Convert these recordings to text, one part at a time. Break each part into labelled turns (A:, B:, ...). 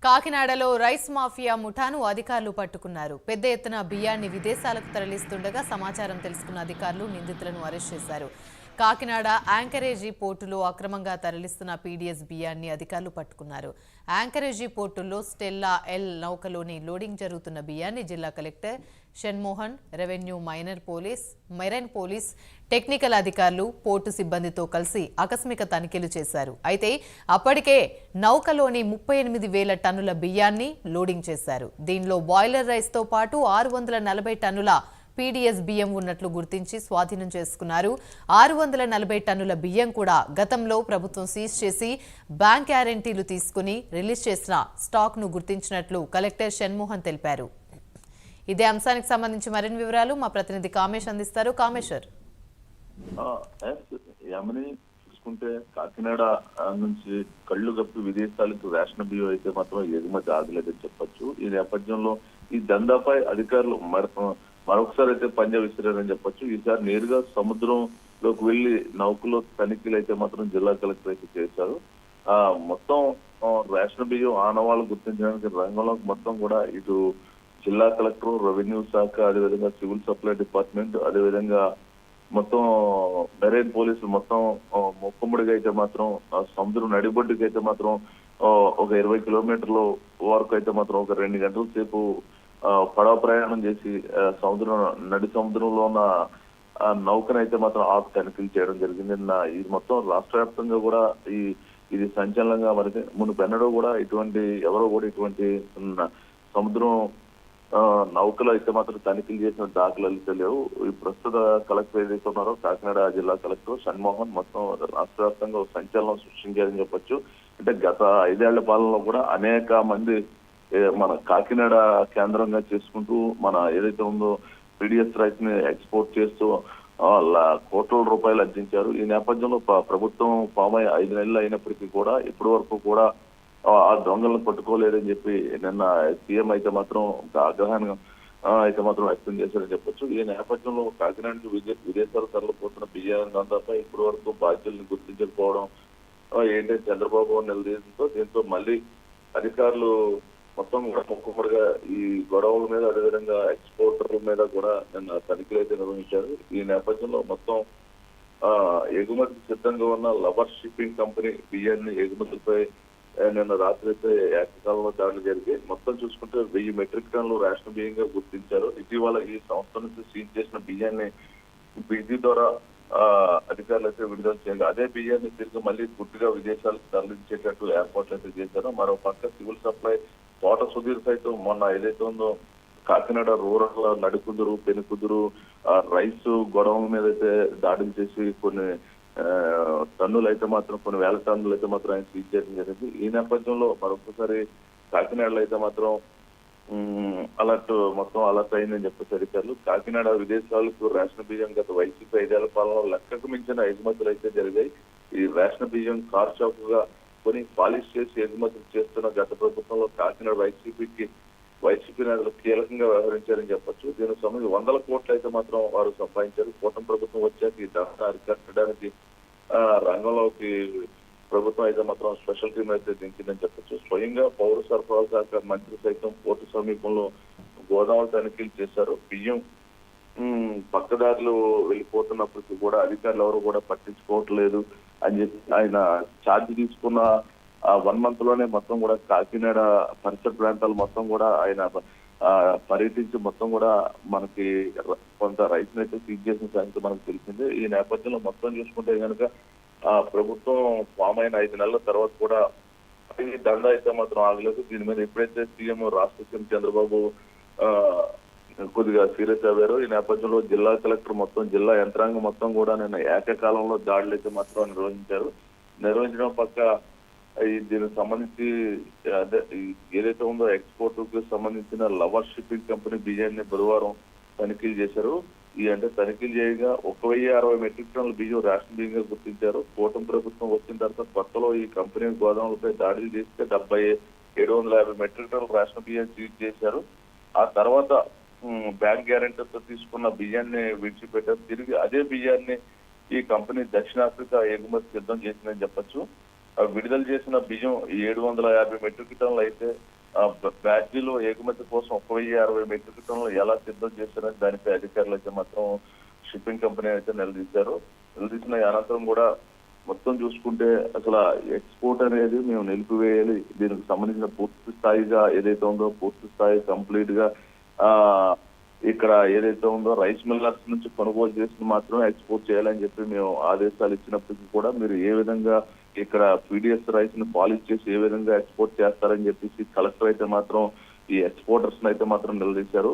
A: కాకినాడలో rice mafia ముఠాను అధికారులు పట్టుకున్నారు. పెద్ద ఎత్తున బియ్యాన్ని విదేశాలకు తరలిస్తుండగా సమాచారం తెలుసుకున్న అధికారులు నిందితులను అరెస్ట్ చేశారు. కాకినాడ యాంకరేజీ పోర్టులో అక్రమంగా తరలిస్తున్న పీడీఎస్ బియ్యాన్ని అధికారులు పట్టుకున్నారు. యాంకరేజీ పోర్టుల్లో స్టెల్లా ఎల్ నౌకలోని లోడింగ్ జరుగుతున్న బియ్యాన్ని జిల్లా collector Shanmohan, revenue marine police technical అధికారులు పోర్టు సిబ్బందితో కలిసి ఆకస్మిక తనిఖీలు చేశారు. అయితే అప్పటికే నౌకలోని 38,000 టన్నుల బియ్యాన్ని లోడింగ్ చేశారు. దీనిలో బాయిలర్ రైస్తో పాటు 640 టన్నుల పీడీఎస్ బియ్యం ఉన్నట్లు గుర్తించి స్వాధీనం చేసుకున్నారు. 640 టన్నుల బియ్యం కూడా గతంలో ప్రభుత్వం సీజ్ చేసి బ్యాంక్ గ్యారెంటీలు తీసుకుని రిలీజ్ చేసిన స్టాక్ను గుర్తించినట్లు కలెక్టర్ షణ్మోహన్ తెలిపారు. ఇదే అంశానికి సంబంధించి మరిన్ని వివరాలు మా ప్రతినిధి కామేష్ అందిస్తారు. కామేశ్వర్,
B: చూసుకుంటే కాకినాడ నుంచి కళ్ళు కప్పి విదేశాలకు రేషన్ బియ్యం అయితే మాత్రం ఎగుమతి ఆగలేదని చెప్పొచ్చు. ఈ నేపథ్యంలో ఈ దందాపై అధికారులు మరొకసారి అయితే పంజా విసిరారని చెప్పొచ్చు. ఈసారి నేరుగా సముద్రంలోకి వెళ్లి నౌకలో తనిఖీలు అయితే మాత్రం జిల్లా కలెక్టర్ అయితే చేశారు. మొత్తం రేషన్ బియ్యం ఆనవాళ్ళు గుర్తించడానికి రంగంలోకి మొత్తం కూడా ఇటు జిల్లా కలెక్టర్, రెవెన్యూ శాఖ, అదేవిధంగా సివిల్ సప్లై డిపార్ట్మెంట్, అదేవిధంగా మొత్తం మెరైన్ పోలీసులు మొత్తం మొక్కుముడిగా అయితే మాత్రం సముద్రం నడిబొడ్డుకి అయితే మాత్రం ఒక 20 కిలోమీటర్ల వరకు అయితే మాత్రం ఒక 2 గంటల సేపు పడవ ప్రయాణం చేసి నడి సముద్రంలో ఉన్న నౌకనైతే మాత్రం ఆపు తనిఖీలు చేయడం జరిగింది. ఇది మొత్తం రాష్ట్ర వ్యాప్తంగా కూడా ఇది సంచలనంగా మరి మునుపెన్నడూ కూడా ఎవరో కూడా ఇటువంటి సముద్రం నౌకలు అయితే మాత్రం తనిఖీలు చేసిన దాఖలాలు అయితే లేవు. ఈ ప్రస్తుత కలెక్టర్ ఏదైతే ఉన్నారో కాకినాడ జిల్లా కలెక్టర్ షణ్మోహన్ మొత్తం రాష్ట్ర వ్యాప్తంగా సంచలనం సృష్టించారని చెప్పొచ్చు. అంటే గత 5 ఏళ్ల పాలనలో కూడా అనేక మంది మన కాకినాడ కేంద్రంగా చేసుకుంటూ మన ఏదైతే ఉందో పీడీఎస్ రైస్ ని ఎక్స్పోర్ట్ చేస్తూ కోట్ల రూపాయలు అర్జించారు. ఈ నేపథ్యంలో ప్రభుత్వం ఫామ్ అయ్యి 5 నెలలు అయినప్పటికీ కూడా ఇప్పటి వరకు కూడా ఆ దొంగలను పట్టుకోలేదని చెప్పి నిన్న సీఎం అయితే మాత్రం ఆగ్రహాన్ని అయితే మాత్రం వ్యక్తం చేశారని చెప్పొచ్చు. ఈ నేపథ్యంలో కాకినాడ నుంచి విదేశాలు తరలిపోతున్న బియ్యం దందాపై ఇప్పటి వరకు బాధ్యులను గుర్తించకపోవడం ఏంటంటే చంద్రబాబు నిలదీయడంతో దీంతో మళ్ళీ అధికారులు మొత్తం కూడా మొక్కుముడిగా ఈ గొడవల మీద, అదేవిధంగా ఎక్స్పోర్టర్ల మీద కూడా నిన్న తనిఖీలు అయితే నిర్వహించారు. ఈ నేపథ్యంలో మొత్తం ఎగుమతి సిద్ధంగా ఉన్న లవర్ షిప్పింగ్ కంపెనీ బియ్యాన్ని ఎగుమతిపై నిన్న రాత్రి అయితే ఏకకాలంలో దాడులు జరిగి మొత్తం చూసుకుంటే 1000 మెట్రిక్ టన్నులు రేషన్ బియ్యంగా గుర్తించారు. ఇటీవల ఈ సంస్థ నుంచి సీజ్ చేసిన బియ్యాన్ని బిజీ ద్వారా అధికారులు అయితే విడుదల చేయాలి. అదే బియ్యాన్ని తిరిగి మళ్ళీ గుర్తుగా విదేశాలకు తరలించేటట్టు ఏర్పాట్లు అయితే చేశారు. మరో పక్క సివిల్ సప్లై తోట సుధీర్ సైతం మొన్న ఏదైతే ఉందో కాకినాడ రూరల్ నడికుదురు, పెనుకుదురు రైస్ గొడవల మీద అయితే దాడులు చేసి కొన్ని టన్నులు అయితే మాత్రం కొన్ని వేల టన్నులు అయితే మాత్రం ఆయన సీజ్ చేయడం జరిగింది. ఈ నేపథ్యంలో మరొకసారి కాకినాడలో అయితే మాత్రం మొత్తం అలర్ట్ అయిందని చెప్పేసి అధికారులు. కాకినాడ విదేశాలకు రేషన్ బియ్యం గత వైసీపీ 5 ఏళ్ల పాలనలో లెక్కకు మించిన ఎగుమతులు అయితే జరిగాయి. ఈ రేషన్ బియ్యం కార్ చౌకగా కొని పాలిష్ చేసి ఎగుమతులు చేస్తున్న గత ప్రభుత్వంలో కాకినాడ వైసీపీ నేతలు కీలకంగా వ్యవహరించారని చెప్పొచ్చు. దీనికి సంబంధించి 100 కోట్లు అయితే మాత్రం వారు సంపాదించారు. కూటమి ప్రభుత్వం వచ్చాక ఈ దందా అరికట్టడానికి రంగంలోకి ప్రభుత్వం అయితే మాత్రం స్పెషల్ టీం అయితే దించిందని చెప్పొచ్చు. స్వయంగా పౌర సరఫరాల శాఖ మంత్రి సైతం పోర్టు సమీపంలో గోదాములు తనిఖీలు చేశారు. బియ్యం పక్కదారులు వెళ్ళిపోతున్నప్పటికీ కూడా అధికారులు ఎవరు కూడా పట్టించుకోవట్లేదు అని చెప్పి ఆయన ఛార్జ్ తీసుకున్న 1 month లోనే మొత్తం కూడా కాకినాడ పరిసర ప్రాంతాలు మొత్తం కూడా ఆయన పర్యటించి మొత్తం కూడా మనకి కొంత రైతులు అయితే సీజ్ చేసిన సంగతి మనకు తెలిసింది. ఈ నేపథ్యంలో మొత్తం చూసుకుంటే కనుక ప్రభుత్వం ఫామ్ అయిన 5 నెలల తర్వాత కూడా ఈ దందా అయితే మాత్రం ఆగలేదు. దీని మీద ఎప్పుడైతే సీఎం రాష్ట్ర సీఎం చంద్రబాబు కొద్దిగా సీరియస్ అయ్యారు. ఈ నేపథ్యంలో జిల్లా కలెక్టర్ మొత్తం జిల్లా యంత్రాంగం మొత్తం కూడా నిన్న ఏకకాలంలో దాడులు అయితే మాత్రం నిర్వహించడం పక్క దీనికి సంబంధించి ఏదైతే ఉందో ఎక్స్పోర్ట్ కు సంబంధించిన లవర్ షిప్పింగ్ కంపెనీ బియ్యాన్ని బుధవారం తనిఖీలు చేశారు. తనిఖీలు చేయగా 1060 మెట్రిక్ టన్నుల బియ్యం రేషన్ బియ్యంగా గుర్తించారు. కూటమి ప్రభుత్వం వచ్చిన తర్వాత కొత్తలో ఈ కంపెనీ గోదాములపై దాడులు చేస్తే 750 మెట్రిక్ టన్నుల రేషన్ బియ్యాన్ని సీజ్ చేశారు. ఆ తర్వాత బ్యాంక్ గ్యారెంటీతో తీసుకున్న బియ్యాన్ని విడిచిపెట్టారు. తిరిగి అదే బియ్యాన్ని ఈ కంపెనీ దక్షిణాఫ్రికా ఎగుమతి సిద్ధం చేసిందని చెప్పొచ్చు. విడుదల చేసిన బియ్యం 750 మెట్రిక్ టన్నులు అయితే బ్యాటరీలు ఎగుమతి కోసం 1060 మెట్రిక్ టన్నులు ఎలా సిద్ధం చేశారని దానిపై అధికారులు అయితే మాత్రం షిప్పింగ్ కంపెనీ అయితే నిలదీశారు. నిలదీసిన అనంతరం కూడా మొత్తం చూసుకుంటే అసలు ఎక్స్పోర్ట్ అనేది మేము నిలిపివేయాలి, దీనికి సంబంధించిన పూర్తి స్థాయిగా ఏదైతే ఉందో పూర్తి స్థాయి కంప్లీట్ గా ఆ ఇక్కడ ఏదైతే ఉందో రైస్ మిల్లర్స్ నుంచి కొనుగోలు చేసి మాత్రమే ఎక్స్పోర్ట్ చేయాలని చెప్పి మేము ఆదేశాలు ఇచ్చినప్పటికీ కూడా మీరు ఏ విధంగా ఇక్కడ పీడిఎస్ రైస్ ని పాలిష్ చేసి ఏ విధంగా ఎక్స్పోర్ట్ చేస్తారని చెప్పేసి కలెక్టర్ అయితే మాత్రం ఈ ఎక్స్పోర్టర్స్ అయితే మాత్రం నిలదీశారు.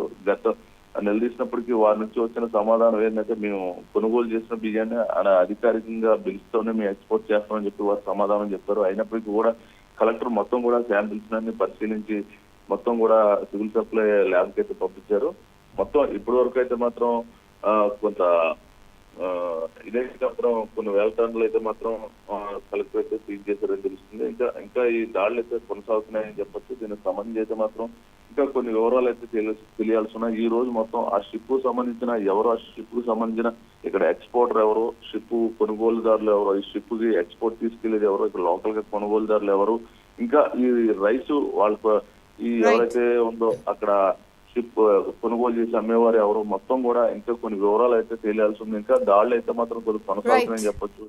B: నిలదీసినప్పటికీ వారి నుంచి వచ్చిన సమాధానం ఏంటంటే మేము కొనుగోలు చేసిన బియ్యాన్ని అధికారికంగా బిల్స్తోనే మేము ఎక్స్పోర్ట్ చేస్తామని చెప్పి వారు సమాధానం చెప్పారు. అయినప్పటికీ కూడా కలెక్టర్ మొత్తం కూడా శాంపిల్స్ అన్ని పరిశీలించి మొత్తం కూడా సివిల్ సప్లై ల్యాబ్ కి అయితే పంపించారు. మొత్తం ఇప్పటి వరకు అయితే మాత్రం కొంత ఇదైతే మాత్రం కొన్ని వేల టన్నులు అయితే మాత్రం కలెక్టర్ అయితే సీజ్ చేశారని తెలుస్తుంది. ఇంకా ఈ దాడులు అయితే కొనసాగుతున్నాయని చెప్పొచ్చు. దీనికి సంబంధించి అయితే మాత్రం ఇంకా కొన్ని వివరాలు అయితే తెలియాల్సి ఉన్నాయి. ఈ రోజు మొత్తం ఆ షిప్ కు సంబంధించిన ఎవరు, ఆ షిప్ కు సంబంధించిన ఇక్కడ ఎక్స్పోర్టర్ ఎవరు, షిప్ కొనుగోలుదారులు ఎవరు, ఈ షిప్ కి ఎక్స్పోర్ట్ తీసుకెళ్లేది ఎవరు, ఇక్కడ లోకల్ గా కొనుగోలుదారులు ఎవరు, ఇంకా ఈ రైస్ వాళ్ళకు ఈ ఎవరైతే ఉందో అక్కడ షిప్ కొనుగోలు చేసి అమ్మేవారు ఎవరు, మొత్తం కూడా ఇంకా కొన్ని వివరాలు అయితే తెలియాల్సి ఉంది. ఇంకా దాడులు అయితే మాత్రం కొద్దిగా కొనసాగుతున్నాయని చెప్పొచ్చు.